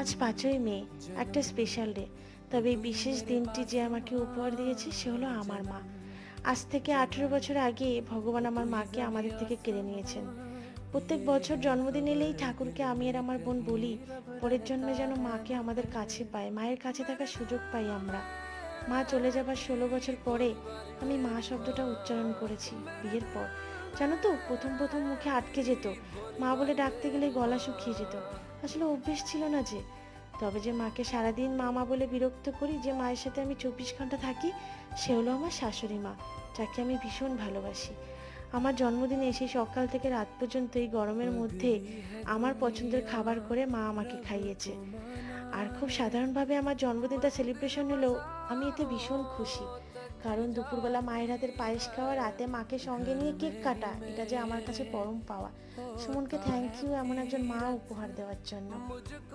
আজ ৫ই মে, একটা স্পেশাল ডে। তবে এই বিশেষ দিনটি যে আমাকে উপহার দিয়েছে সে হলো আমার মা। আজ থেকে ১৮ বছর আগে ভগবান আমার মাকে আমাদের থেকে কেড়ে নিয়েছেন। প্রত্যেক বছর জন্মদিন এলেই ঠাকুরকে আমি আর আমার বোন বলি, পরের জন্মে যেন মাকে আমাদের কাছে পায়, মায়ের কাছে থাকার সুযোগ পাই আমরা। মা চলে যাবার ১৬ বছর পরে আমি মা শব্দটা উচ্চারণ করেছি বিয়ের পর। জানো তো, প্রথম প্রথম মুখে আটকে যেত, মা বলে ডাকতে গেলে গলা শুকিয়ে যেত। আসলে অভ্যেস ছিল না যে। তবে যে মাকে সারাদিন মা মা বলে বিরক্ত করি, যে মায়ের সাথে আমি ২৪ ঘন্টা থাকি, সে হলো আমার শাশুড়ি মা, যাকে আমি ভীষণ ভালোবাসি। আমার জন্মদিনে সেই সকাল থেকে রাত পর্যন্ত এই গরমের মধ্যে আমার পছন্দের খাবার করে মা আমাকে খাইয়েছে। আর খুব সাধারণভাবে আমার জন্মদিনটা সেলিব্রেশন হলেও আমি এতে ভীষণ খুশি। কারণ দুপুরবেলা মায়ের হাতের পায়েস খাওয়া, রাতে মাকে সঙ্গে নিয়ে কেক কাটা, এটা যে আমার কাছে পরম পাওয়া। সুমনকে থ্যাংক ইউ এমন একজন মা উপহার দেওয়ার জন্য।